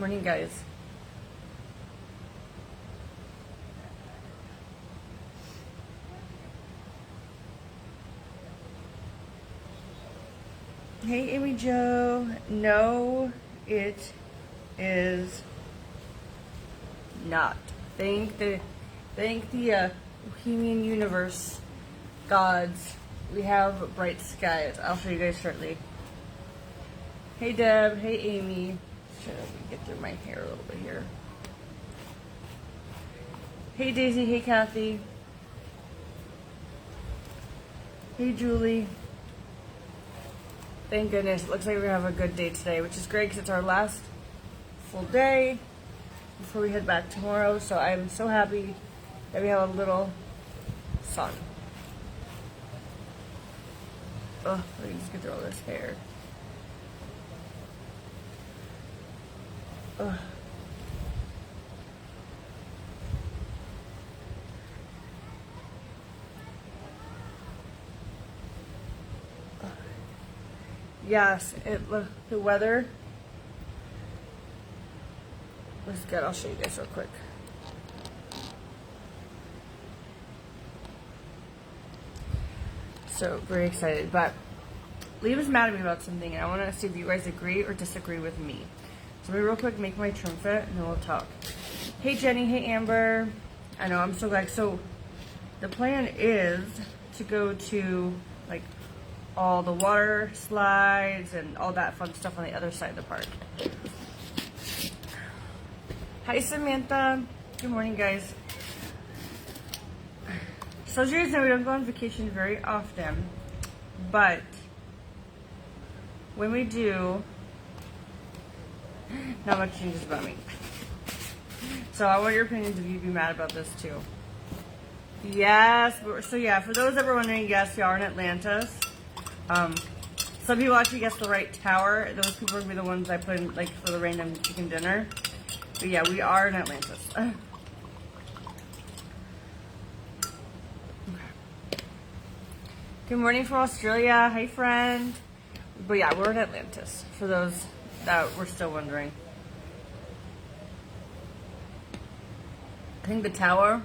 morning, guys. Hey, Amy Jo. No, it is not. Thank the Bohemian universe gods. We have bright skies. I'll show you guys shortly. Hey, Deb. Hey, Amy. Should I get through my hair a little bit here? Hey, Daisy. Hey, Kathy. Hey, Julie. Thank goodness. It looks like we're going to have a good day today, which is great because it's our last full day before we head back tomorrow. So I'm so happy that we have a little sun. Oh, let me just get through all this hair. Ugh. Yes, the weather was good. I'll show you guys real quick. So very excited, but Lee was mad at me about something, and I want to see if you guys agree or disagree with me. So let me real quick make my trim fit, and then we'll talk. Hey Jenny, hey Amber. I know, I'm so glad. So the plan is to go to like all the water slides and all that fun stuff on the other side of the park. Hi Samantha. Good morning, guys. So as you guys know, we don't go on vacation very often, but when we do, not much changes about me. So I want your opinions if you'd be mad about this too. Yes, so yeah, for those that were wondering, yes, we are in Atlantis. Some people actually guessed the right tower. Those people would be the ones I put in like for the random chicken dinner. But yeah, we are in Atlantis. Good morning from Australia. Hi, friend. But yeah, we're in Atlantis, for those that were still wondering. I think the tower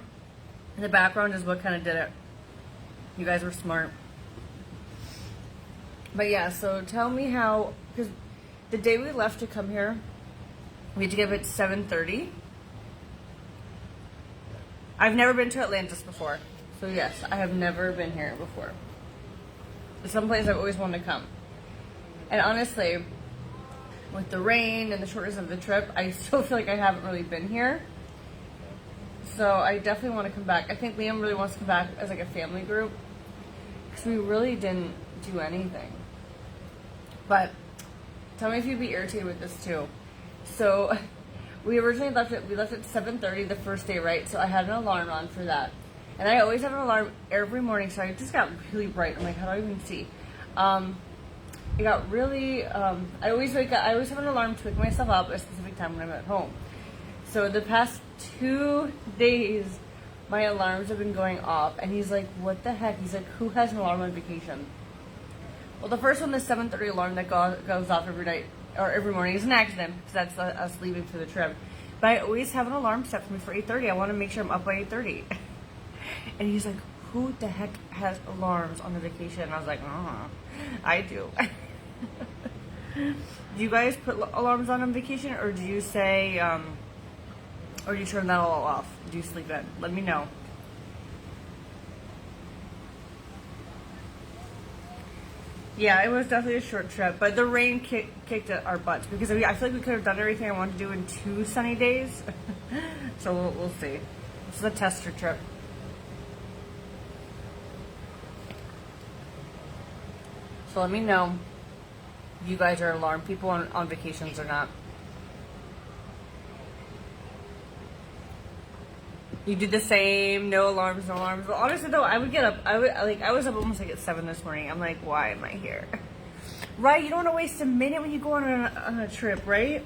in the background is what kind of did it. You guys were smart. But yeah, so tell me how, because the day we left to come here, we had to get up at 7:30. I've never been to Atlantis before. So yes, I have never been here before. It's someplace I've always wanted to come. And honestly, with the rain and the shortness of the trip, I still feel like I haven't really been here. So I definitely want to come back. I think Liam really wants to come back as like a family group, because we really didn't do anything. But tell me if you'd be irritated with this too. So we originally left at 7:30 the first day, right? So I had an alarm on for that. And I always have an alarm every morning, so I just got really bright. I'm like, how do I even see? It got really, I always have an alarm to wake myself up at a specific time when I'm at home. So the past 2 days, my alarms have been going off, and he's like, what the heck? He's like, who has an alarm on vacation? Well, the first one, the 7:30 alarm that goes off every night, or every morning, is an accident, because that's us leaving for the trip. But I always have an alarm set for me for 8:30. I want to make sure I'm up by 8:30. And he's like, who the heck has alarms on a vacation? And I was like, I do. Do you guys put alarms on vacation, or do you say, or do you turn that all off? Do you sleep in? Let me know. Yeah, it was definitely a short trip, but the rain kicked our butts, because I feel like we could have done everything I wanted to do in 2 sunny days. So we'll see. This is a tester trip. So let me know if you guys are alarm people on vacations or not. You did the same, no alarms, no alarms. But honestly though, I would get up, I was up almost like at 7 this morning. I'm like, why am I here? Right? You don't want to waste a minute when you go on a trip, right?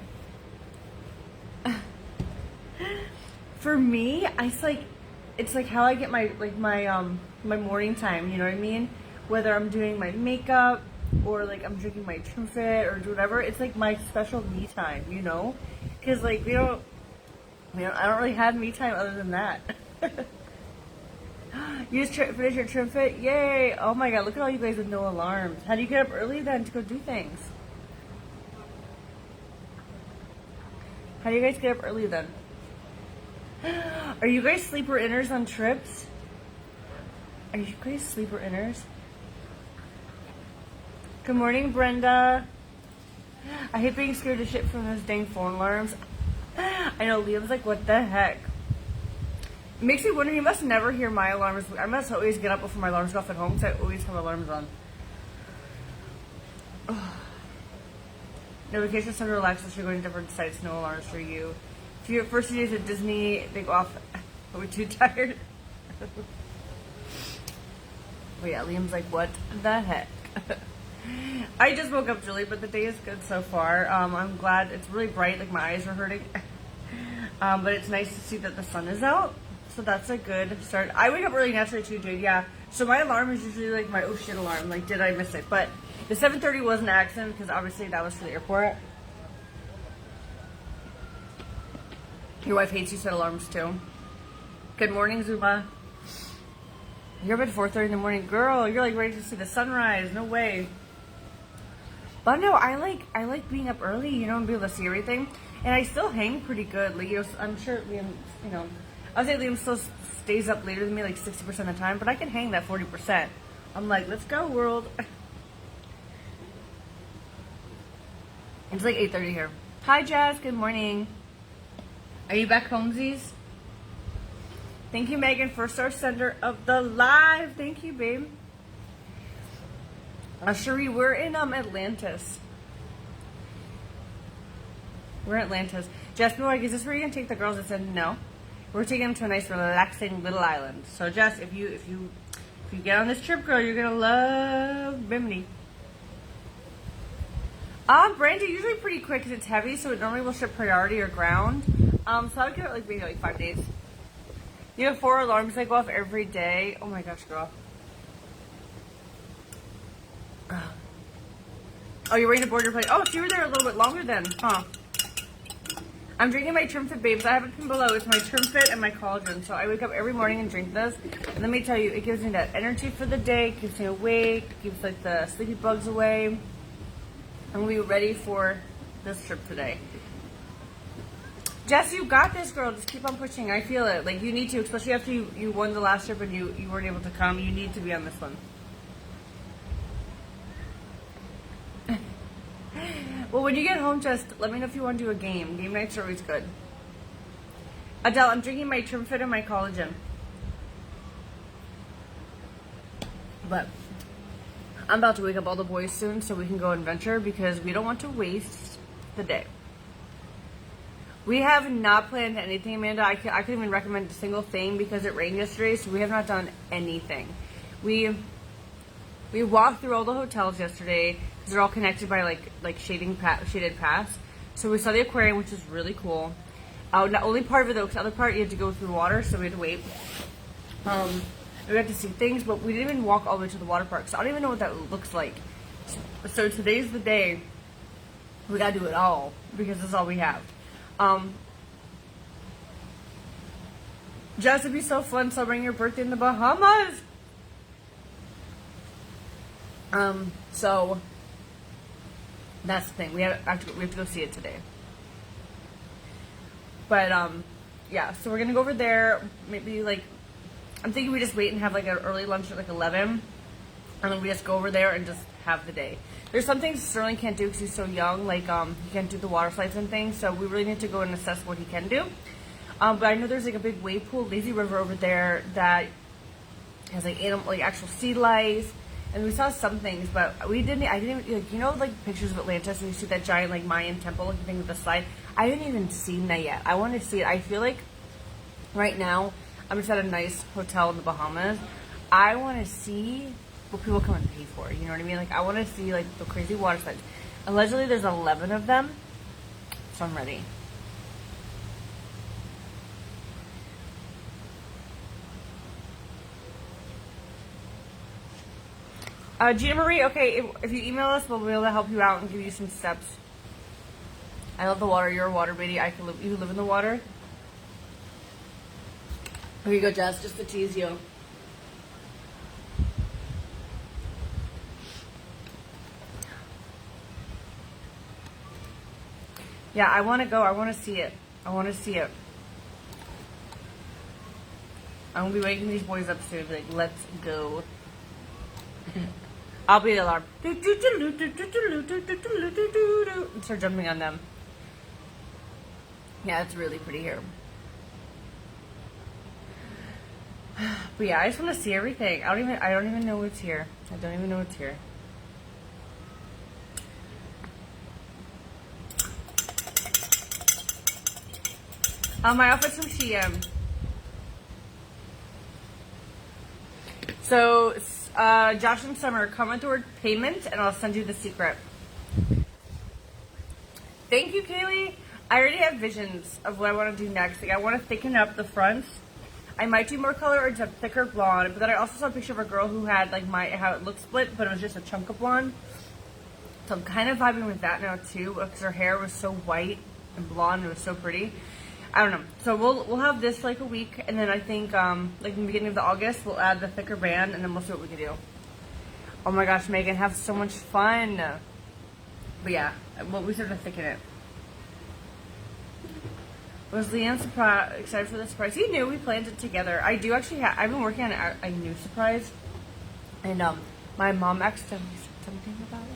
For me, it's like how I get my morning time, you know what I mean? Whether I'm doing my makeup or like I'm drinking my True Fit or whatever, it's like my special me time, you know? Because, like, I don't really have me time other than that. You just finish your trim fit? Yay! Oh my god, look at all you guys with no alarms. How do you get up early then to go do things? How do you guys get up early then? Are you guys sleeper inners on trips? Are you guys sleeper inners? Good morning, Brenda. I hate being scared to shit from those dang phone alarms. I know, Liam's like, what the heck? It makes me wonder, he must never hear my alarms. I must always get up before my alarms go off at home because I always have alarms on. No vacation time to relax unless you're going to different sites, no alarms for you. If your first few days at Disney, they go off. Are we too tired? But yeah, Liam's like, what the heck? I just woke up, Julie, but the day is good so far. I'm glad. It's really bright, like my eyes are hurting. But it's nice to see that the sun is out. So that's a good start. I wake up early naturally too, Jade, yeah. So my alarm is usually like my oh shit alarm. Like, did I miss it? But the 7:30 was an accident because obviously that was for the airport. Your wife hates you set alarms too. Good morning, Zuba. You're up at 4:30 in the morning. Girl, you're like ready to see the sunrise. No way. But no, I like being up early, you know, and be able to see everything. And I still hang pretty good. Like, you know, I'm sure Liam, you know, I would say Liam still stays up later than me, like 60% of the time, but I can hang that 40%. I'm like, let's go, world. It's like 8:30 here. Hi, Jazz. Good morning. Are you back homesies? Thank you, Megan, first star sender of the live. Thank you, babe. Cherie, we're in Atlantis. We're in Atlantis. Jess, like, is this where you're gonna take the girls? I said no. We're taking them to a nice, relaxing little island. So, Jess, if you get on this trip, girl, you're gonna love Bimini. Brandy, usually pretty quick because it's heavy, so it normally will ship priority or ground. So I would give it like maybe like 5 days. You have 4 alarms that go off every day. Oh my gosh, girl. Oh, you're waiting to board your plane. Oh, so you were there a little bit longer then, huh? I'm drinking my Trim Fit, babes. I have it pinned below. It's my Trim Fit and my collagen. So I wake up every morning and drink this. And let me tell you, it gives me that energy for the day. It keeps me awake. It keeps like the sleepy bugs away. I'm gonna be ready for this trip today. Jess, you got this, girl. Just keep on pushing. I feel it. Like, you need to, especially after you won the last trip and you weren't able to come. You need to be on this one. Well, when you get home, just let me know if you want to do a game. Game nights are always good. Adele, I'm drinking my Trim Fit and my collagen. But I'm about to wake up all the boys soon so we can go adventure because we don't want to waste the day. We have not planned anything, Amanda. I couldn't even recommend a single thing because it rained yesterday, so we have not done anything. We walked through all the hotels yesterday because they're all connected by like shaded paths. So we saw the aquarium, which is really cool. Not only part of it though, because the other part you had to go through water, so we had to wait. We got to see things, but we didn't even walk all the way to the water park, so I don't even know what that looks like. So today's the day we gotta do it all because that's all we have. Jess, it'd be so fun celebrating your birthday in the Bahamas. So that's the thing. We have to go see it today. But yeah, so we're gonna go over there. Maybe like I'm thinking we just wait and have like an early lunch at like 11, and then we just go over there and just have the day. There's some things Sterling can't do because he's so young, like he can't do the water slides and things, so we really need to go and assess what he can do. But I know there's like a big wave pool, lazy river over there that has like actual sea life, and we saw some things, but I didn't even, like, you know, like pictures of Atlantis and you see that giant like Mayan temple looking thing with the slide. I haven't even seen that yet. I want to see it. I feel like right now I'm just at a nice hotel in the Bahamas. I want to see what people come and pay for. You know what I mean? Like, I want to see like the crazy water slides. Allegedly, there's 11 of them, so I'm ready. Gina Marie, okay, if you email us, we'll be able to help you out and give you some steps. I love the water. You're a water baby. I can live. You live in the water. Here you go, Jess. Just to tease you. Yeah, I want to go. I want to see it. I want to see it. I'm going to be waking these boys up soon. Like, let's go. I'll be the alarm. And start jumping on them. Yeah, it's really pretty here. But yeah, I just want to see everything. I don't even know what's here. I don't even know what's here. My outfit's from Shein. So, Josh and Summer, comment the word payment and I'll send you the secret. Thank you, Kaylee. I already have visions of what I want to do next. Like, I want to thicken up the fronts. I might do more color or just thicker blonde, but then I also saw a picture of a girl who had like how it looked split, but it was just a chunk of blonde. So I'm kind of vibing with that now too, because her hair was so white and blonde. It was so pretty. I don't know. So we'll have this for like a week, and then I think like in the beginning of August we'll add the thicker band, and then we'll see what we can do. Oh my gosh, Megan, have so much fun. But yeah, we sort of thicken it. Was Leanne excited for the surprise? He knew we planned it together. I do actually I've been working on a new surprise. And my mom accidentally said something about it.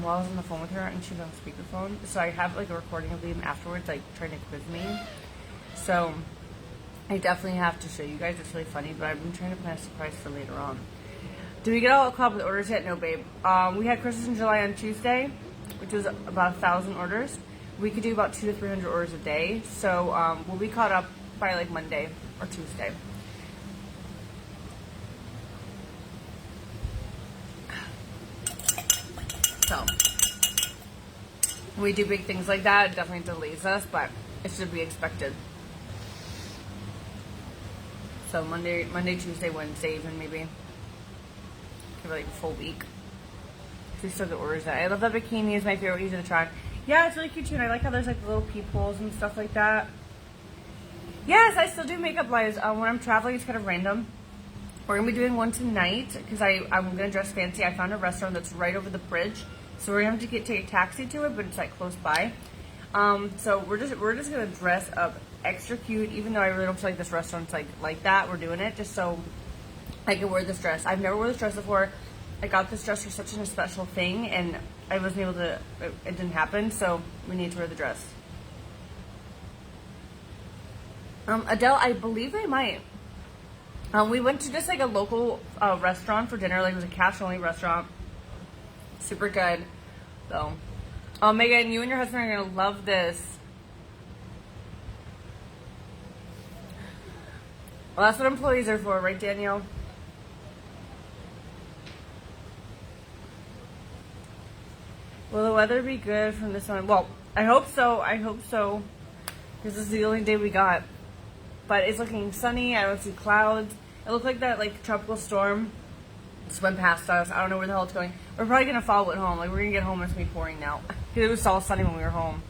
While I was on the phone with her and she was on speakerphone. So I have like a recording of Liam afterwards, like trying to quiz me. So I definitely have to show you guys. It's really funny, but I've been trying to plan a surprise for later on. Do we get all caught up with orders yet? No, babe. We had Christmas in July on Tuesday, which was about 1,000 orders. We could do about 200 to 300 orders a day, so we'll be caught up by like Monday or Tuesday. So we do big things like that. It definitely delays us, but it should be expected. So Monday, Tuesday, Wednesday, even maybe give it like a full week. We still get orders out. I love that bikini. Is my favorite. Easy to try. Yeah, it's really cute too, and I like how there's like little peepholes and stuff like that. Yes, I still do makeup lives. When I'm traveling, it's kind of random. We're going to be doing one tonight because I'm going to dress fancy. I found a restaurant that's right over the bridge. So we're going to have to take a taxi to it, but it's like close by. So we're just going to dress up extra cute, even though I really don't feel like this restaurant's like that. We're doing it just so I can wear this dress. I've never worn this dress before. I got this dress for such a special thing, and I wasn't able to, it didn't happen, so we need to wear the dress. Adele, I believe I might. We went to just like a local restaurant for dinner, like it was a cash-only restaurant. Super good. So, Megan, you and your husband are gonna love this. Well, that's what employees are for, right, Danielle? Will the weather be good from this on? Well, I hope so. I hope so. Because this is the only day we got. But it's looking sunny. I don't see clouds. It looked like that tropical storm just went past us. I don't know where the hell it's going. We're probably going to follow it home. Like, we're going to get home and it's going to be pouring now. Because it was all sunny when we were home.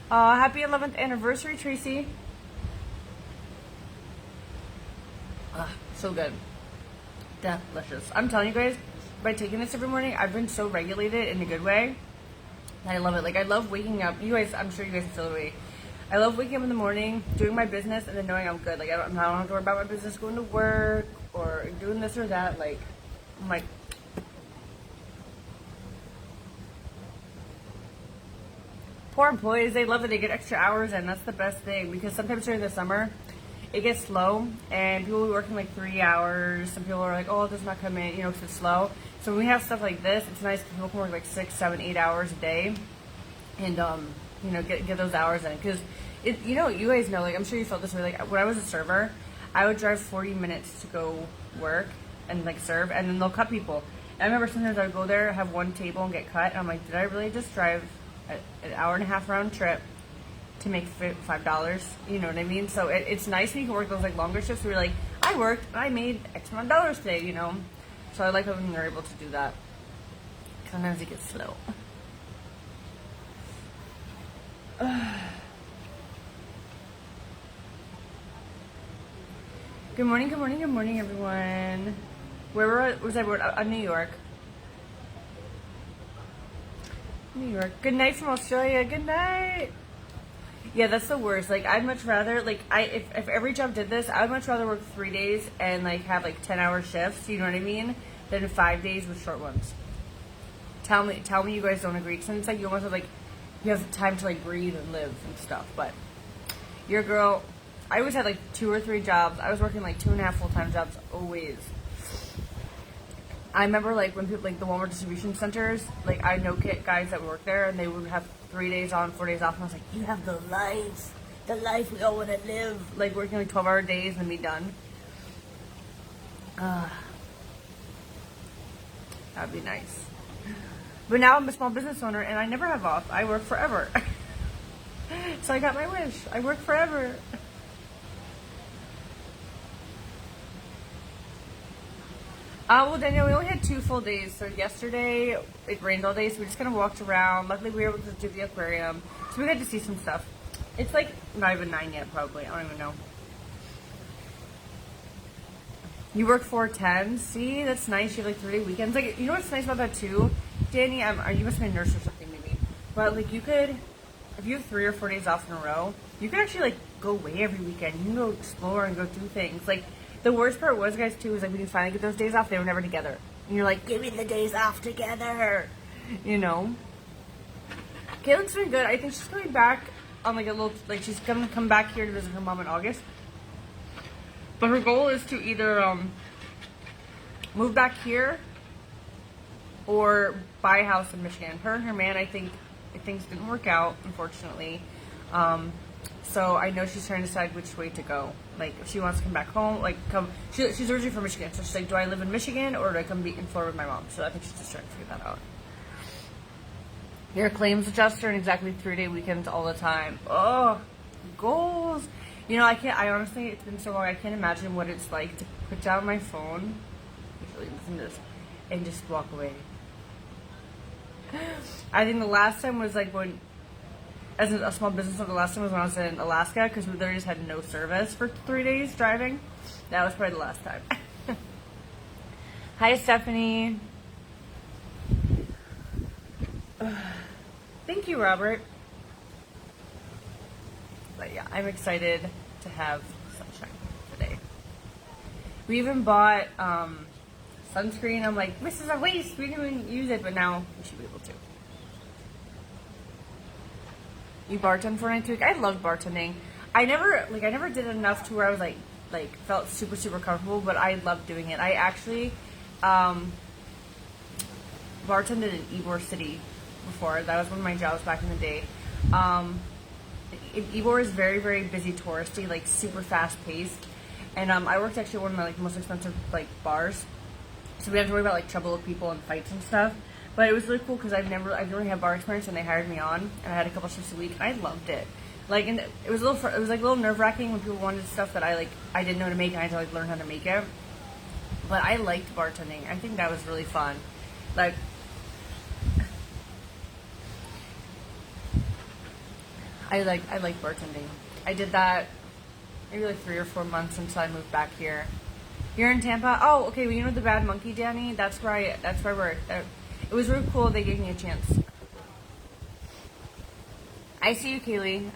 Happy 11th anniversary, Tracy. So good. Delicious. I'm telling you guys, by taking this every morning, I've been so regulated in a good way. I love it. Like, I love waking up. You guys, I'm sure you guys feel the way. I love waking up in the morning, doing my business, and then knowing I'm good. Like, I don't have to worry about my business going to work or doing this or that. Like, I'm like, poor employees, they love it. They get extra hours in. That's the best thing, because sometimes during the summer, it gets slow, and people will be working like 3 hours. Some people are like, oh, it does not come in, because it's slow. So when we have stuff like this, it's nice because people can work like 6, 7, 8 hours a day, and get those hours in. Because you guys know, like, I'm sure you felt this way. Like, when I was a server, I would drive 40 minutes to go work and like serve, and then they'll cut people. And I remember sometimes I would go there, have one table, and get cut, and I'm like, did I really just drive an hour and a half round trip to make $5? You know what I mean? So it's nice when you can work those like longer shifts where you're like, I worked and I made X amount of dollars today, So I like when you're able to do that. Sometimes it gets slow. Good morning, good morning, good morning, everyone. Where was I? New York. New York. Good night from Australia. Good night. Yeah, that's the worst. Like, I'd much rather, like, if every job did this, I would much rather work 3 days and, like, have, like, 10-hour shifts, you know what I mean, than 5 days with short ones. Tell me you guys don't agree. Because it's like you almost have, like, you have time to, like, breathe and live and stuff. But your girl, I always had, like, 2 or 3 jobs. I was working, like, 2.5 full-time jobs, always. I remember, like, when people, like, the Walmart distribution centers, like, I know guys that work there, and they would have 3 days on, 4 days off, and I was like, you have the life we all want to live. Like, working, like, 12-hour days and then be done. That'd be nice. But now I'm a small business owner, and I never have off. I work forever. So I got my wish. I work forever. Well, Daniel, we only had 2 full days. So yesterday, it rained all day, so we just kind of walked around. Luckily, we were able to do the aquarium. So we got to see some stuff. It's like not even 9 yet, probably. I don't even know. You work 4/10. See, that's nice. You have like 3-day weekends. Like, you know what's nice about that too, Danny? You must be a nurse or something, maybe. But like, you could, if you have 3 or 4 days off in a row, you can actually like go away every weekend. You can go explore and go do things. Like, the worst part was, guys, too, was like when you finally get those days off, they were never together. And you're like, give me the days off together. You know. Caitlin's doing good. I think she's coming back on like a little, like she's gonna come back here to visit her mom in August. But her goal is to either move back here or buy a house in Michigan. Her and her man, I think things didn't work out, unfortunately. So I know she's trying to decide which way to go. Like, if she wants to come back home, like she's originally from Michigan. So she's like, do I live in Michigan or do I come be in Florida with my mom? So I think she's just trying to figure that out. You're a claims adjuster and exactly 3-day weekends all the time. Oh, goals. You know, I honestly, it's been so long, I can't imagine what it's like to put down my phone, usually listen to this, and just walk away. I think the last time was like when, as a small business owner, the last time was when I was in Alaska, because we literally just had no service for 3 days driving. That was probably the last time. Hi, Stephanie. Thank you, Robert. But yeah, I'm excited to have sunshine today. We even bought sunscreen. I'm like, this is a waste. We didn't even use it, but now we should be able to. You bartend 4 nights a week? I love bartending. I never did enough to where I was like felt super, super comfortable, but I love doing it. I actually bartended in Ybor City before. That was one of my jobs back in the day. Ybor is very, very busy, touristy, like super fast paced. And I worked actually at one of my like most expensive like bars, so we had to worry about like trouble with people and fights and stuff. But it was really cool because I've never had bar experience, and they hired me on, and I had a couple shifts a week, and I loved it. Like, and it was like a little nerve wracking when people wanted stuff that I didn't know to make, and I had to like learn how to make it. But I liked bartending. I think that was really fun. Like, I like bartending. I did that maybe like 3 or 4 months until I moved back here. You're in Tampa? Oh, okay. Well, you know the Bad Monkey, Danny? That's where I worked. It was really cool. They gave me a chance. I see you, Kaylee.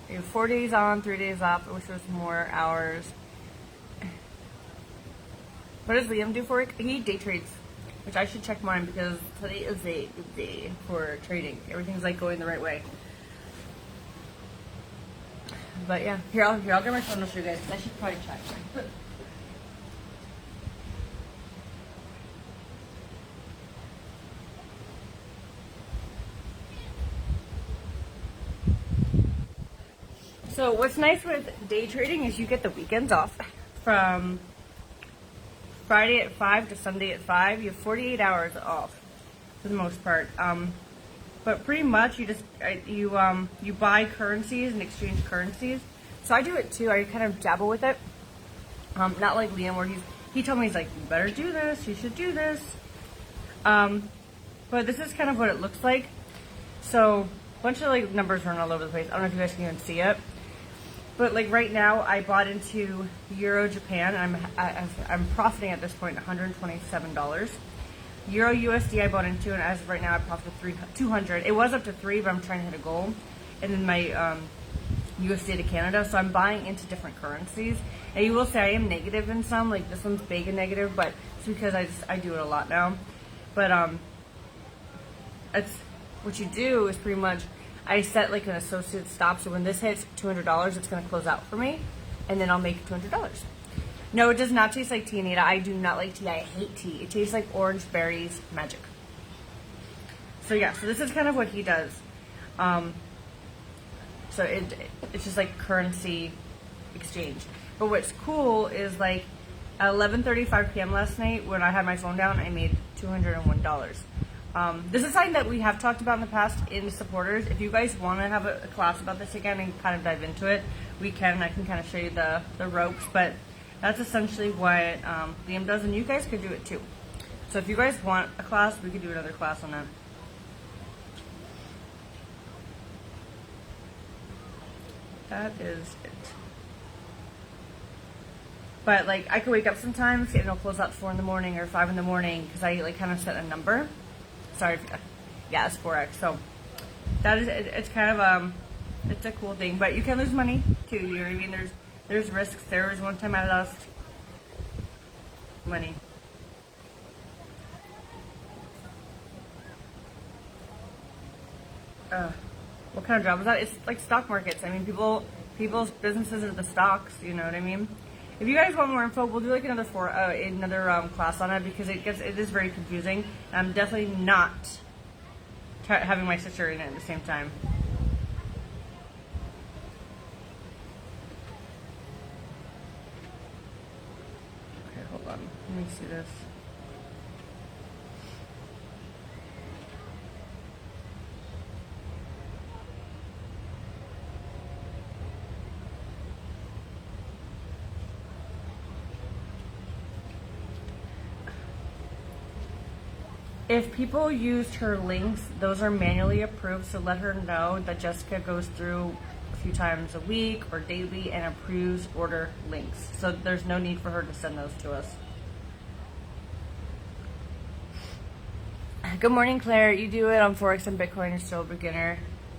You have 4 days on, 3 days off. I wish there was more hours. What does Liam do for work? He day trades, which I should check mine because today is a good day for trading. Everything's like going the right way. But yeah, here I'll get my phone and show you guys because I should probably check. So what's nice with day trading is you get the weekends off from Friday at 5 to Sunday at 5. You have 48 hours off for the most part. But pretty much you buy currencies and exchange currencies. So I do it too. I kind of dabble with it. Not like Liam where he told me, he's like, you better do this, you should do this. But this is kind of what it looks like. So a bunch of like numbers run all over the place. I don't know if you guys can even see it. But like right now, I bought into Euro Japan. I'm profiting at this point $127. Euro USD I bought into, and as of right now, I profited 200. It was up to 3, but I'm trying to hit a goal. And then my USD to Canada, so I'm buying into different currencies. And you will say I am negative in some, like this one's big and negative, but it's because I do it a lot now. But it's what you do is pretty much I set like an associated stop, so when this hits $200, it's going to close out for me, and then I'll make $200. No, it does not taste like tea, Anita. I do not like tea. I hate tea. It tastes like orange berries magic. So yeah, so this is kind of what he does. So it's just like currency exchange. But what's cool is like at 11:35 p.m. last night when I had my phone down, I made $201. This is something that we have talked about in the past in supporters. If you guys want to have a class about this again and kind of dive into it, we can. I can kind of show you the ropes, but that's essentially what Liam does, and you guys could do it too. So if you guys want a class, we could do another class on that. That is it. But like I could wake up sometimes and it'll close out 4 in the morning or 5 in the morning because I like kind of set a number. Sorry, yeah, it's 4x. So that is it's kind of it's a cool thing, but you can lose money too. You know what I mean? There's risks. There was one time I lost money. What kind of job is that? It's like stock markets. I mean, people's businesses are the stocks. You know what I mean? If you guys want more info, we'll do like another class on it because it is very confusing. And I'm definitely not having my sister in it at the same time. Okay, hold on. Let me see this. If people used her links, those are manually approved, so let her know that Jessica goes through a few times a week or daily and approves order links. So there's no need for her to send those to us. Good morning, Claire. You do it on Forex and Bitcoin, you're still a beginner.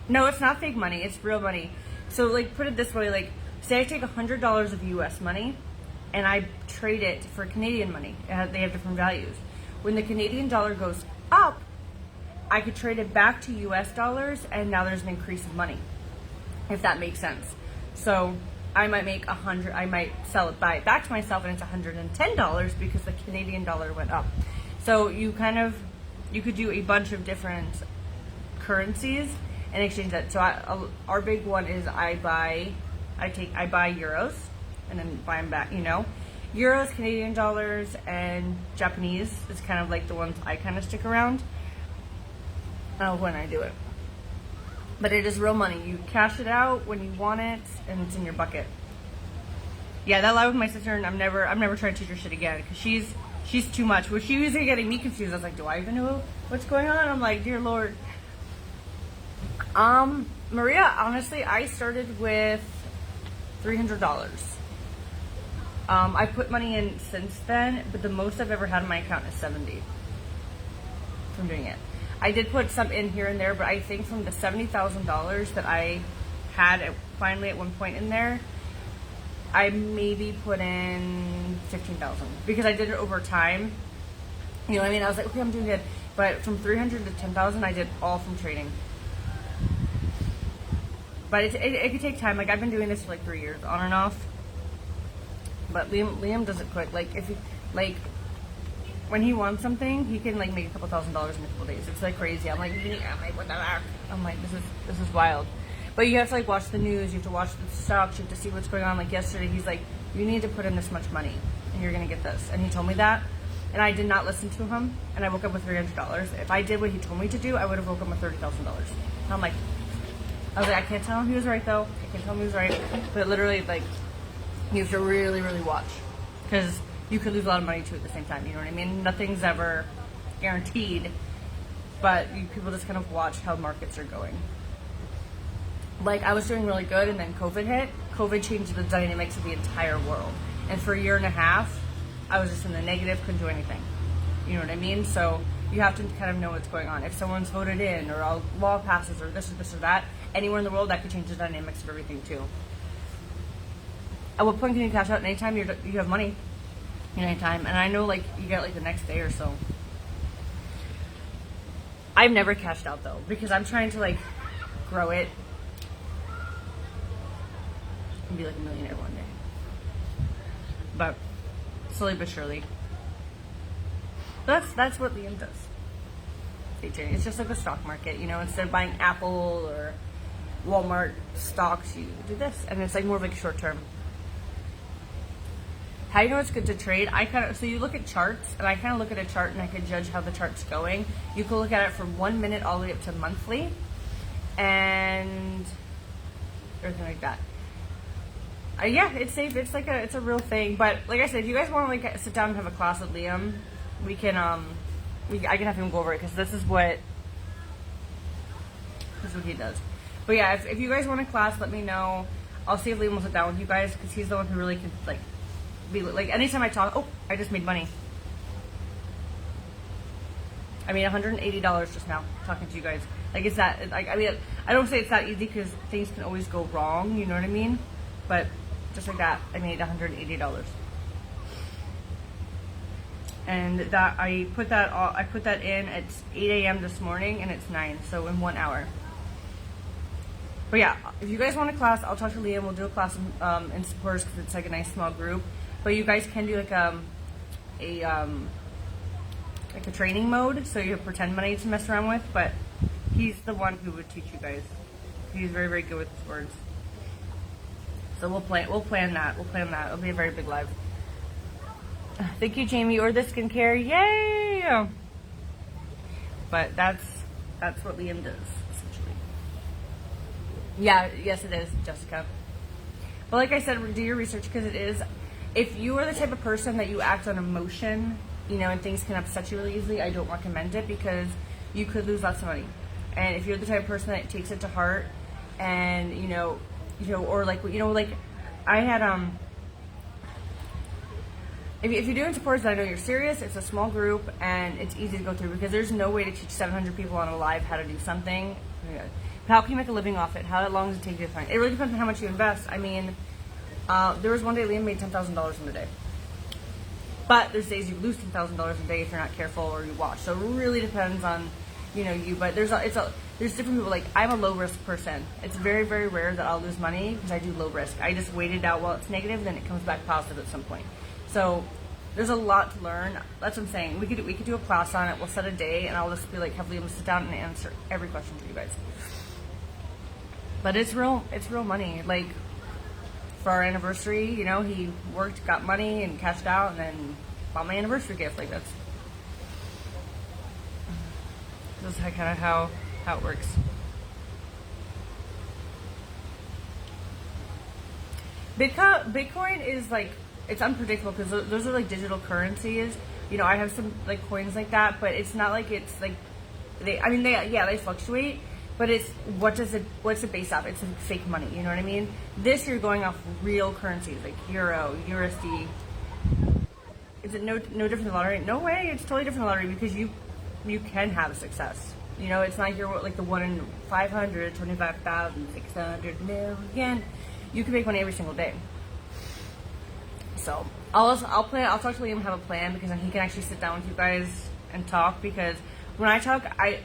No, it's not fake money, it's real money. So like put it this way, like say I take $100 of US money and I trade it for Canadian money. They have different values. When the Canadian dollar goes up, I could trade it back to US dollars and now there's an increase of money, if that makes sense. So I might make I might sell it, buy it back to myself and it's $110 because the Canadian dollar went up. So you could do a bunch of different currencies and exchange that. So our big one is I buy euros and then buy them back, you know. Euros, Canadian dollars, and Japanese is kind of like the ones I kind of stick around when I do it. But it is real money. You cash it out when you want it, and it's in your bucket. Yeah, that live with my sister, and I'm never trying to teach her shit again because she's too much. Well, she was getting me confused. I was like, do I even know what's going on? I'm like, dear Lord. Maria, honestly, I started with $300. I put money in since then, but the most I've ever had in my account is 70 from doing it. I did put some in here and there, but I think from the $70,000 that I had finally at one point in there, I maybe put in 15,000 because I did it over time. You know what I mean? I was like, okay, I'm doing good. But from 300 to 10,000, I did all from trading. But it could take time. Like I've been doing this for like 3 years, on and off. But Liam does it quick. Like if he, like when he wants something, he can like make a couple $1,000s in a couple days. It's like crazy. I'm like, what the heck? I'm like, this is wild. But you have to like watch the news. You have to watch the stocks. You have to see what's going on. Like yesterday, he's like, you need to put in this much money, and you're gonna get this. And he told me that, and I did not listen to him. And I woke up with $300. If I did what he told me to do, I would have woke up with $30,000. I'm like, I was like, I can't tell him he was right though. I can't tell him he was right. But literally, like. You have to really, really watch because you could lose a lot of money too at the same time. You know what I mean? Nothing's ever guaranteed. but people just kind of watch how markets are going. Like, I was doing really good, and then COVID hit. COVID changed the dynamics of the entire world. And for a year and a half, I was just in the negative, couldn't do anything. You know what I mean? So you have to kind of know what's going on. If someone's voted in, or a law passes, or this or that, anywhere in the world, that could change the dynamics of everything too. At what point can you cash out? Anytime you have money. Anytime. And I know, like, you get like the next day or so. I've never cashed out though, because I'm trying to like grow it and be like a millionaire one day. But slowly but surely. That's what Liam does. Day trading. It's just like the stock market, instead of buying Apple or Walmart stocks, you do this, and it's like more of like short term. How you know it's good to trade? So you look at charts, and I kind of look at a chart and I can judge how the chart's going. You can look at it from 1 minute all the way up to monthly, and everything like that. Yeah, it's safe. It's like it's a real thing. But like I said, if you guys want to like sit down and have a class with Liam, we can I can have him go over it, because this is what he does. But yeah, if you guys want a class, let me know. I'll see if Liam will sit down with you guys, because he's the one who really can like be like, anytime I talk, oh, I just made money. I made $180 just now talking to you guys. Like, it's that, like, I mean, I don't say it's that easy, because things can always go wrong, you know what I mean? But just like that, I made $180. And that I put that in at 8 a.m. this morning, and it's 9, so in 1 hour. But yeah, if you guys want a class, I'll talk to Liam. We'll do a class in supporters, because it's like a nice small group. But you guys can do like a training mode, so you have pretend money to mess around with. But he's the one who would teach you guys. He's very, very good with his words. So we'll plan that. It'll be a very big live. Thank you, Jamie, or the skincare. Yay! But that's what Liam does, essentially. Yeah, yes, it is, Jessica. But like I said, do your research, because it is. If you are the type of person that you act on emotion, and things can upset you really easily, I don't recommend it, because you could lose lots of money. And if you're the type of person that takes it to heart, and or like like I had if you're doing supports, I know you're serious. It's a small group, and it's easy to go through, because there's no way to teach 700 people on a live how to do something. How can you make a living off it? How long does it take you to find? It really depends on how much you invest. I mean, there was one day Liam made $10,000 in a day. But there's days you lose $10,000 a day if you're not careful or you watch. So it really depends on, you. But there's different people. Like, I'm a low risk person. It's very, very rare that I'll lose money, because I do low risk. I just wait it out while it's negative, then it comes back positive at some point. So there's a lot to learn. That's what I'm saying. We could do a class on it. We'll set a day, and I'll just be like, have Liam sit down and answer every question for you guys. But it's real money. Like, for our anniversary, he worked, got money, and cashed out, and then bought my anniversary gift. Like, this is kind of how it works. Bitcoin is like, it's unpredictable, because those are like digital currencies. I have some like coins like that, but it's not like it's like they fluctuate. But it's what's it based off? It's like fake money, you know what I mean? This, you're going off real currencies like Euro, USD. Is it no different than the lottery? No way, it's totally different than the lottery, because you can have success. It's not you're like the 1 in 500, 25,600 million. You can make money every single day. So I'll talk to Liam and have a plan, because then he can actually sit down with you guys and talk. Because when I talk, I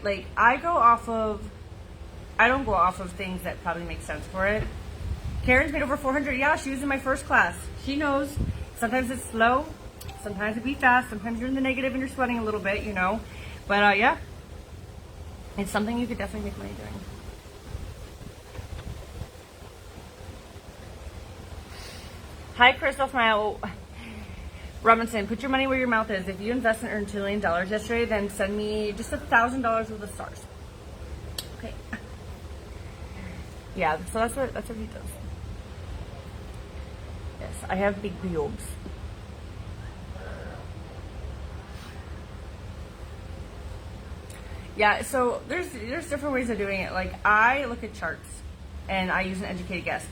don't go off of things that probably make sense for it. Karen's made over 400. Yeah, she was in my first class. She knows. Sometimes it's slow. Sometimes it be fast. Sometimes you're in the negative and you're sweating a little bit, But yeah, it's something you could definitely make money doing. Hi, Christoph Mile Robinson. Put your money where your mouth is. If you invest and earned $2 million yesterday, then send me just $1,000 worth of stars. Okay. Yeah, so that's what he does. Yes, I have big boobs. Yeah, so there's different ways of doing it. Like, I look at charts and I use an educated guess.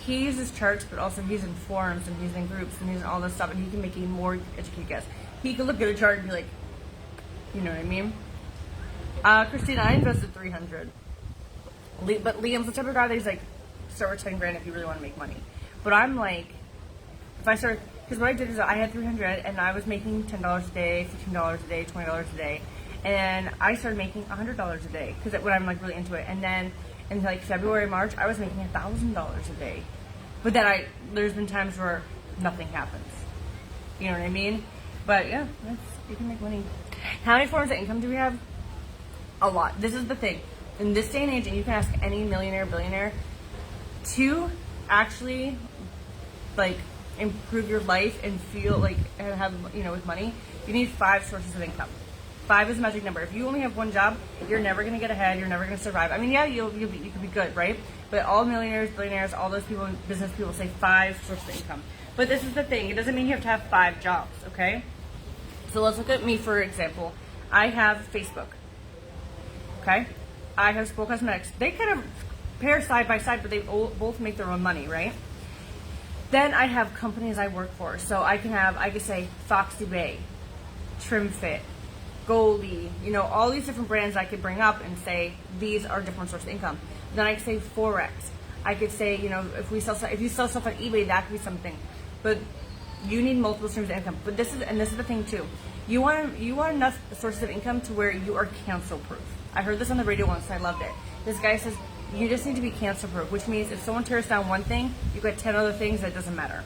He uses charts, but also he's in forums and he's in groups and he's in all this stuff, and he can make a more educated guess. He can look at a chart and be like, you know what I mean? Christina, I invested 300. But Liam's the type of guy that he's like, start with 10 grand if you really want to make money. But I'm like, if I start, because what I did is I had 300 and I was making $10 a day, $15 a day, $20 a day. And I started making $100 a day because when I'm like really into it. And then in like February, March, I was making $1,000 a day. But then there's been times where nothing happens. You know what I mean? But yeah, you can make money. How many forms of income do we have? A lot. This is the thing. In this day and age, and you can ask any millionaire, billionaire, to actually like improve your life and feel like and have, you know, with money, you need 5 sources of income. 5 is a magic number. If you only have one job, you're never going to get ahead. You're never going to survive. I mean, yeah, you could be good, right? But all millionaires, billionaires, all those people, business people say 5 sources of income. But this is the thing. It doesn't mean you have to have 5 jobs, okay? So let's look at me, for example. I have Facebook, okay? I have Spool Cosmetics. They kind of pair side by side, but they both make their own money, right? Then I have companies I work for. So I could say Foxy Bay, Trim Fit, Goldie, you know, all these different brands I could bring up and say these are different sources of income. Then I could say Forex. I could say, you know, if you sell stuff on eBay, that could be something. But you need multiple streams of income. But this is the thing too. You want enough sources of income to where you are cancel proof. I heard this on the radio once and I loved it. This guy says you just need to be cancel proof, which means if someone tears down one thing, you've got 10 other things that doesn't matter.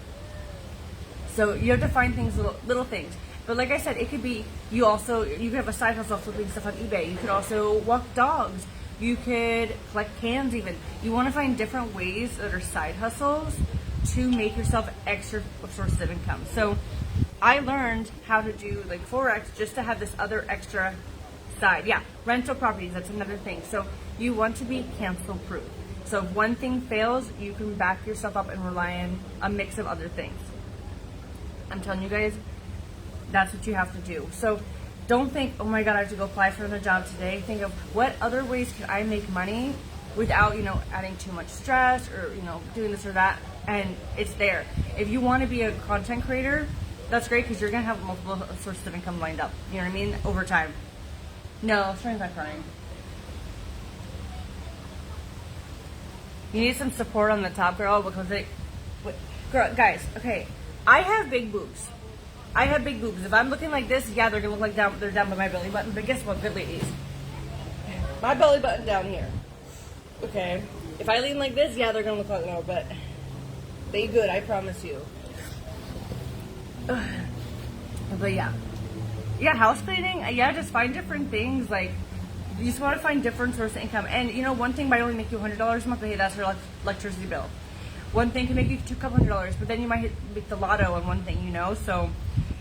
So you have to find things, little things. But like I said, it could be you could have a side hustle flipping stuff on eBay. You could also walk dogs. You could collect cans even. You want to find different ways that are side hustles to make yourself extra sources of income. So I learned how to do like Forex just to have this other extra side. Yeah, rental properties, that's another thing. So you want to be cancel proof. So if one thing fails, you can back yourself up and rely on a mix of other things. I'm telling you guys, that's what you have to do. So don't think, oh my God, I have to go apply for another job today. Think of what other ways can I make money without, you know, adding too much stress or, you know, doing this or that. And it's there. If you want to be a content creator, that's great because you're going to have multiple sources of income lined up. You know what I mean? Over time. No, Shannon's not crying. You need some support on the top, girl, because girl, guys, okay. I have big boobs. I have big boobs. If I'm looking like this, yeah, they're gonna look like they're down by my belly button. But guess what, good ladies? My belly button down here. Okay. If I lean like this, yeah, they're gonna look like no, but they good, I promise you. But yeah. Yeah, house cleaning, yeah, just find different things. Like, you just want to find different sources of income. And, you know, one thing might only make you $100 a month, but hey, that's your electricity bill. One thing can make you $200, but then you might hit the lotto on one thing, you know? So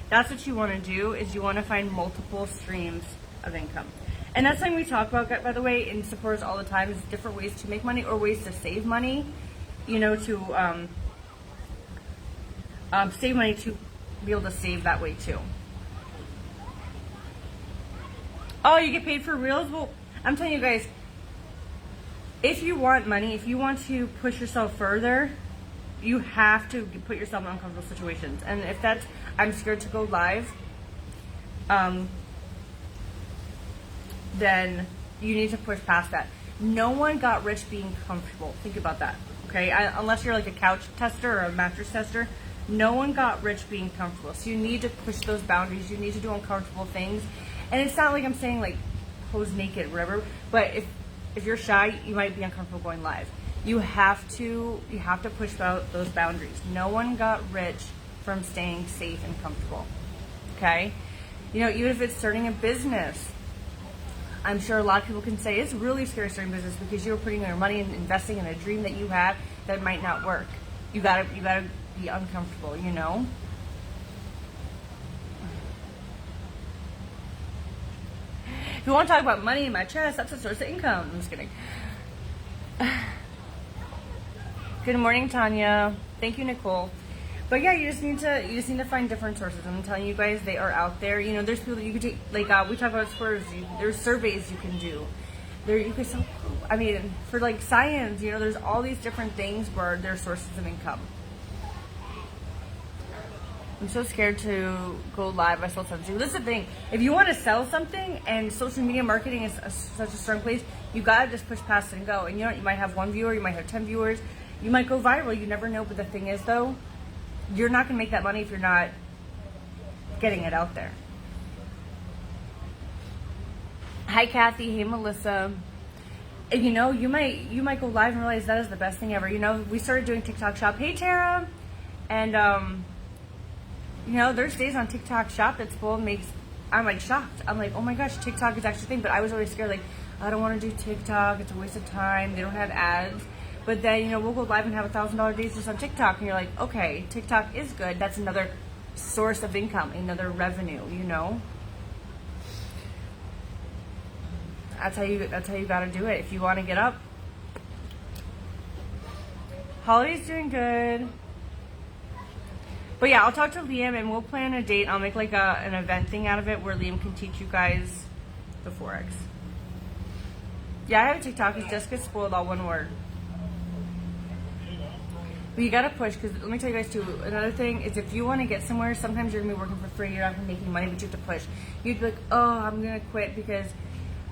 that's what you want to do, is you want to find multiple streams of income. And that's something we talk about, by the way, in supporters all the time, is different ways to make money or ways to save money, you know, to save money to be able to save that way too. Oh, you get paid for reels? Well, I'm telling you guys, if you want money, if you want to push yourself further, you have to put yourself in uncomfortable situations. And if that's, I'm scared to go live, then you need to push past that. No one got rich being comfortable. Think about that, okay? Unless you're like a couch tester or a mattress tester, no one got rich being comfortable. So you need to push those boundaries. You need to do uncomfortable things. And it's not like I'm saying like pose naked, whatever. But if you're shy, you might be uncomfortable going live. You have to push out those boundaries. No one got rich from staying safe and comfortable. Okay? You know, even if it's starting a business, I'm sure a lot of people can say it's really scary starting a business because you're putting your money and investing in a dream that you have that might not work. You gotta be uncomfortable, you know? If you want to talk about money in my chest, that's a source of income. I'm just kidding. Good morning, Tanya. Thank you, Nicole. But yeah, you just need to find different sources. I'm telling you guys, they are out there. You know, there's people that you could take, like we talk about sports. There's surveys you can do. There you could sell. I mean, for like science, you know, there's all these different things where there's sources of income. I'm so scared to go live. I sell something. This is the thing. If you want to sell something and social media marketing is such a strong place, you gotta just push past it and go. And you know, you might have one viewer, you might have 10 viewers, you might go viral. You never know. But the thing is, though, you're not gonna make that money if you're not getting it out there. Hi, Kathy. Hey, Melissa. And you know, you might go live and realize that is the best thing ever. You know, we started doing TikTok Shop. Hey, Tara, and you know, there's days on TikTok Shop that Spoiled makes, I'm like shocked. I'm like, oh my gosh, TikTok is actually a thing. But I was always scared, like, I don't want to do TikTok. It's a waste of time. They don't have ads. But then, you know, we'll go live and have $1,000 days just on TikTok. And you're like, okay, TikTok is good. That's another source of income, another revenue, you know? That's how you got to do it if you want to get up. Holly's doing good. But yeah, I'll talk to Liam and we'll plan a date. I'll make like an event thing out of it where Liam can teach you guys the Forex. Yeah, I have a TikTok. It's Jessica Spoiled, all one word. But you gotta push, because let me tell you guys too, another thing is if you want to get somewhere, sometimes you're gonna be working for free, you're not gonna be making money, but you have to push. You'd be like, oh, I'm gonna quit because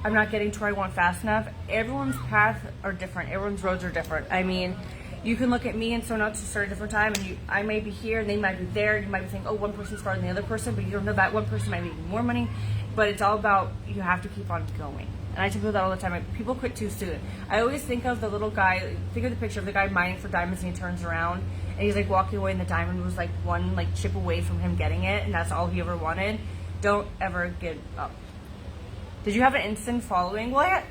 I'm not getting to where I want fast enough. Everyone's paths are different. Everyone's roads are different. I mean, you can look at me and someone else to start a different time, and I may be here and they might be there. You might be thinking, oh, one person's farther than the other person, but you don't know that one person might be making more money. But it's all about, you have to keep on going. And I tell people that all the time. People quit too soon. I always think of the little guy, think of the picture of the guy mining for diamonds, and he turns around and he's like walking away and the diamond was like one like chip away from him getting it, and that's all he ever wanted. Don't ever give up. Did you have an instant following? Well,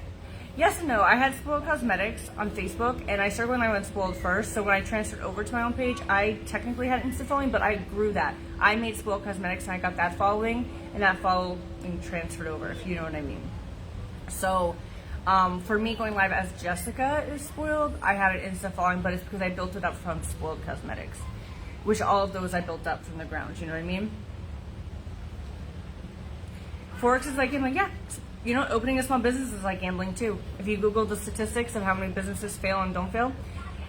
yes and no. I had Spoiled Cosmetics on Facebook, and I started when I went Spoiled first. So when I transferred over to my own page, I technically had instant following, but I grew that. I made Spoiled Cosmetics, and I got that following, and that following transferred over, if you know what I mean. So for me, going live as Jessica is Spoiled, I had an instant following, but it's because I built it up from Spoiled Cosmetics, which all of those I built up from the ground. You know what I mean? Forex is like, yeah. You know, opening a small business is like gambling too. If you Google the statistics of how many businesses fail and don't fail,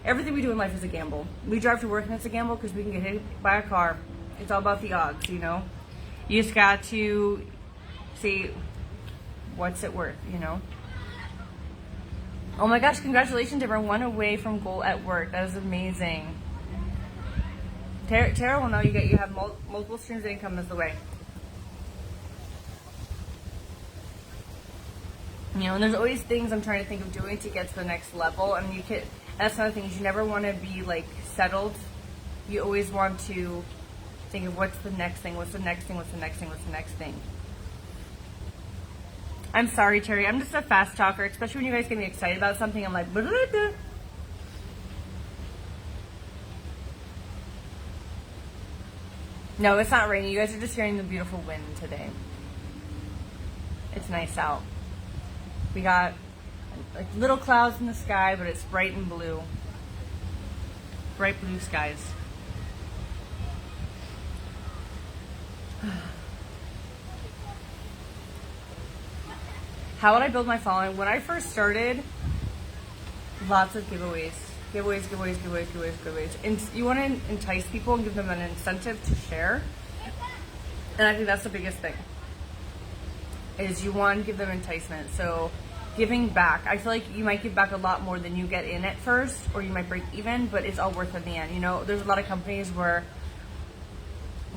everything we do in life is a gamble. We drive to work and it's a gamble because we can get hit by a car. It's all about the odds, you know? You just got to see what's it worth, you know? Oh my gosh, congratulations, everyone. 1 away from goal at work. That is amazing. Tara will know you have multiple streams of income is the way. You know, and there's always things I'm trying to think of doing to get to the next level. And that's another thing, is you never want to be like settled. You always want to think of what's the next thing, what's the next thing, what's the next thing, what's the next thing. I'm sorry, Terry. I'm just a fast talker, especially when you guys get me excited about something. I'm like, blah, blah, blah. No, it's not raining. You guys are just hearing the beautiful wind today. It's nice out. We got like little clouds in the sky, but it's bright and blue. Bright blue skies. How would I build my following? When I first started, lots of giveaways. And you want to entice people and give them an incentive to share. And I think that's the biggest thing, is you want to give them enticement. So giving back, I feel like you might give back a lot more than you get in at first, or you might break even, but it's all worth it in the end. You know, there's a lot of companies where,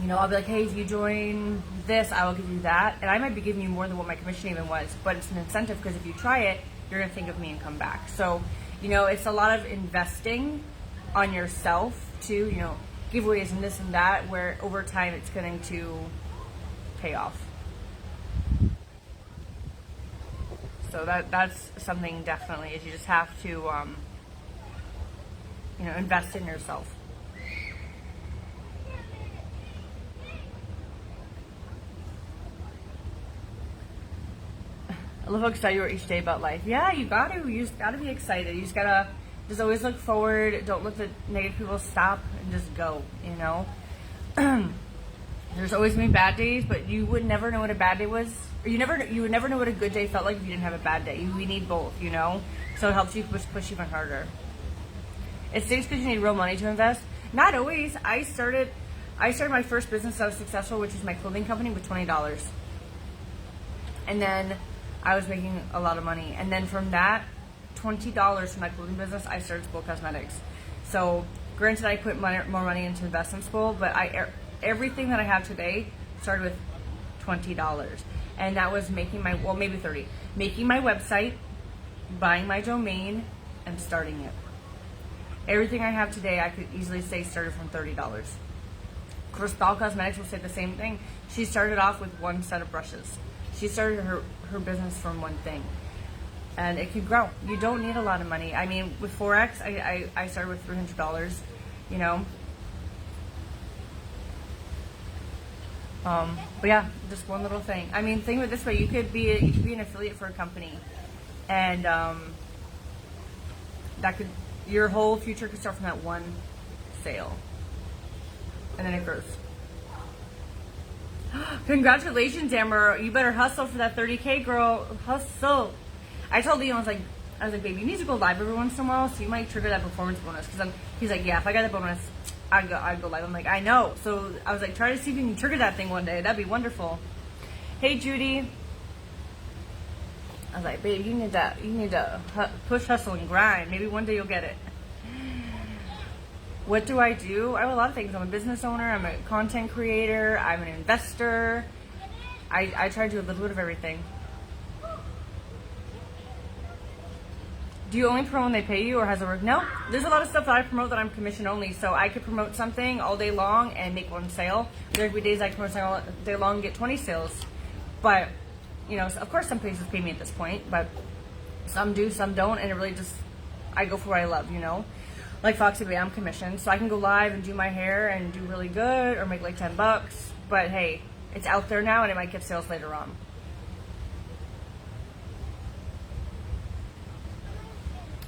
you know, I'll be like, hey, if you join this, I will give you that. And I might be giving you more than what my commission even was, but it's an incentive, because if you try it, you're going to think of me and come back. So, you know, it's a lot of investing on yourself too, you know, giveaways and this and that, where over time it's going to pay off. So that's something definitely, is you just have to, you know, invest in yourself. I love how excited you are each day about life. Yeah, you just gotta be excited. You just gotta Just always look forward. Don't let the negative people stop, and just go, you know? There's always been bad days, but you would never know what a bad day was. Or you would never know what a good day felt like if you didn't have a bad day. We need both, you know? So it helps you push even harder. It stinks because you need real money to invest. Not always. I started my first business that was successful, which was my clothing company, with $20. And then I was making a lot of money. And then from that $20 from my clothing business, I started Spool Cosmetics. So granted, I put more money into investment Spool, but everything that I have today started with $20. And that was making maybe 30. Making my website, buying my domain, and starting it. Everything I have today, I could easily say started from $30. Cristal Cosmetics will say the same thing. She started off with one set of brushes. She started her business from one thing. And it can grow. You don't need a lot of money. I mean, with Forex, I started with $300, you know. But yeah, just one little thing. I mean, think of it this way: you could be an affiliate for a company, and your whole future could start from that one sale, and then it grows. Congratulations, Amber! You better hustle for that 30K, girl. Hustle. I told Leon, I was like, baby, you need to go live every once in a while, so you might trigger that performance bonus. He's like, yeah, if I got that bonus, I'd go live. I'm like, I know. So I was like, try to see if you can trigger that thing one day. That'd be wonderful. Hey, Judy. I was like, babe, you need to push, hustle, and grind. Maybe one day you'll get it. What do? I have a lot of things. I'm a business owner. I'm a content creator. I'm an investor. I try to do a little bit of everything. Do you only promote when they pay you, or has it worked? No, there's a lot of stuff that I promote that I'm commission only. So I could promote something all day long and make one sale. There could be days I promote something all day long and get 20 sales. But, you know, of course some places pay me at this point, but some do, some don't, and it really just, I go for what I love, you know? Like Foxy Bay, I'm commissioned, so I can go live and do my hair and do really good, or make like $10. But hey, it's out there now, and it might get sales later on.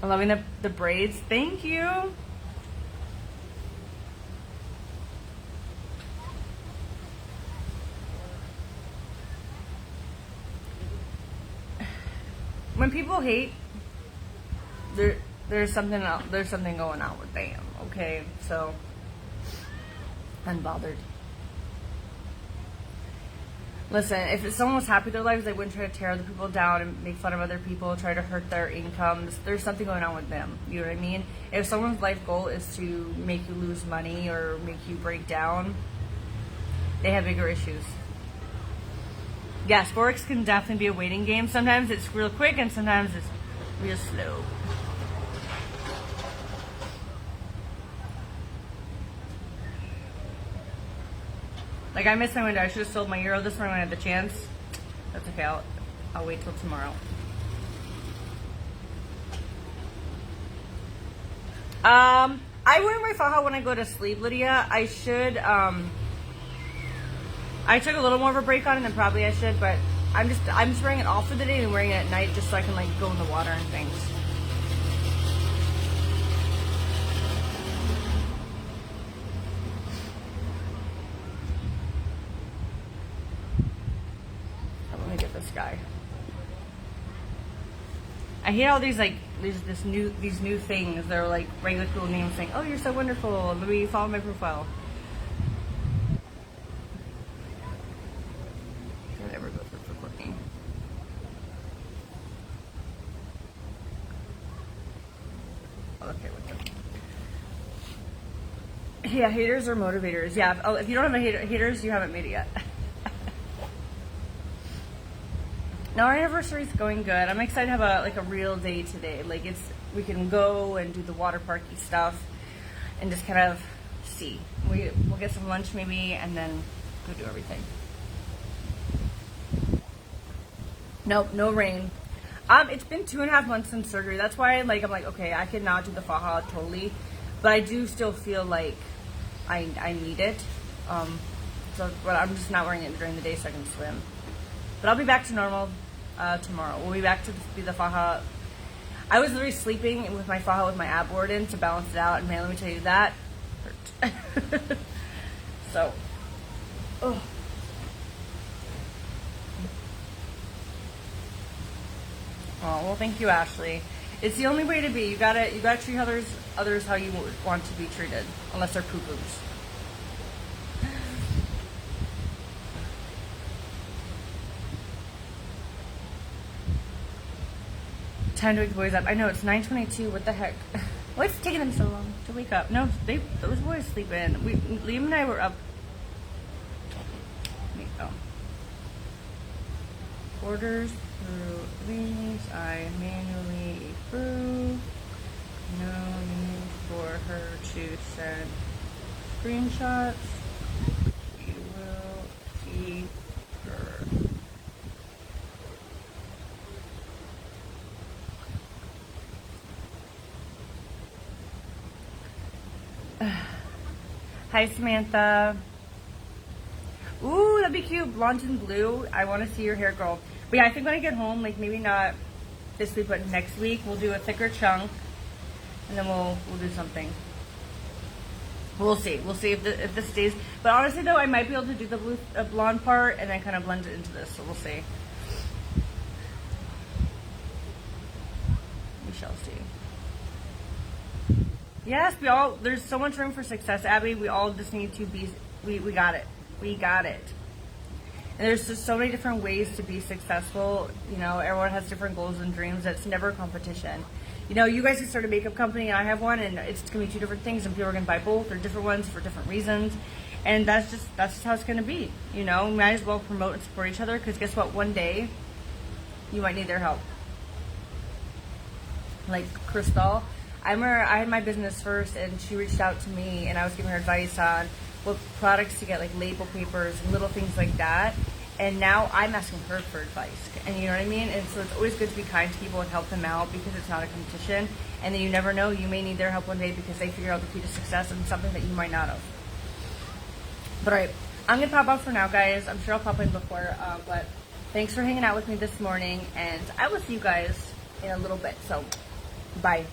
I'm loving the braids. Thank you. When people hate, there's something else, there's something going on with them. Okay, so unbothered. Listen, if someone was happy with their lives, they wouldn't try to tear other people down and make fun of other people, try to hurt their incomes. There's something going on with them. You know what I mean? If someone's life goal is to make you lose money or make you break down, they have bigger issues. Yes, Forex can definitely be a waiting game. Sometimes it's real quick and sometimes it's real slow. Like, I missed my window. I should have sold my euro this morning when I had the chance. That's okay. I'll wait till tomorrow. I wear my faja when I go to sleep, Lydia. I should, I took a little more of a break on it than probably I should, but I'm just wearing it all for the day and wearing it at night just so I can, like, go in the water and things. Guy. I hate all these these new things. They're like regular cool names saying, "Oh, you're so wonderful. Let me follow my profile." Don't ever go for Courtney. Okay, with them. Yeah, haters or motivators. Yeah, if you don't have haters, you haven't made it yet. Now our anniversary is going good. I'm excited to have a real day today. Like we can go and do the water parky stuff and just kind of see. We'll get some lunch maybe and then go do everything. Nope, no rain. It's been 2.5 months since surgery. That's why I'm like, okay, I could not do the faja totally, but I do still feel like I need it. But I'm just not wearing it during the day so I can swim. But I'll be back to normal tomorrow. We'll be back to be the faja. I was literally sleeping with my faja with my ab board in to balance it out, and man, let me tell you, that hurt. So, oh. Oh, well, thank you, Ashley. It's the only way to be. You gotta treat others how you want to be treated, unless they're poo-poos. Time to wake the boys up. I know it's 9:22. What the heck? What's taking them so long to wake up? No, those boys sleep in. Liam and I were up. Let me go. Orders through these. I manually approve. No need for her to send screenshots. We will keep her. Hi, Samantha. Ooh, that'd be cute. Blonde and blue. I want to see your hair, girl. But yeah, I think when I get home, like maybe not this week, but next week, we'll do a thicker chunk, and then we'll do something. We'll see. We'll see if this stays. But honestly, though, I might be able to do the blue, blonde part and then kind of blend it into this. So we'll see. We shall see. Yes, there's so much room for success, Abby. We all just need to be, we got it. We got it. And there's just so many different ways to be successful. You know, everyone has different goals and dreams. It's never a competition. You know, you guys can start a makeup company and I have one, and it's going to be two different things, and people are going to buy both or different ones for different reasons. And that's just how it's going to be. You know, we might as well promote and support each other, because guess what? One day, you might need their help. Like Crystal. I had my business first, and she reached out to me, and I was giving her advice on what products to get, like label papers and little things like that. And now I'm asking her for advice, and you know what I mean? And so it's always good to be kind to people and help them out, because it's not a competition. And then you never know, you may need their help one day because they figure out the key to success and something that you might not have. But all right, I'm gonna pop off for now, guys. I'm sure I'll pop in before, but thanks for hanging out with me this morning, and I will see you guys in a little bit. So, bye.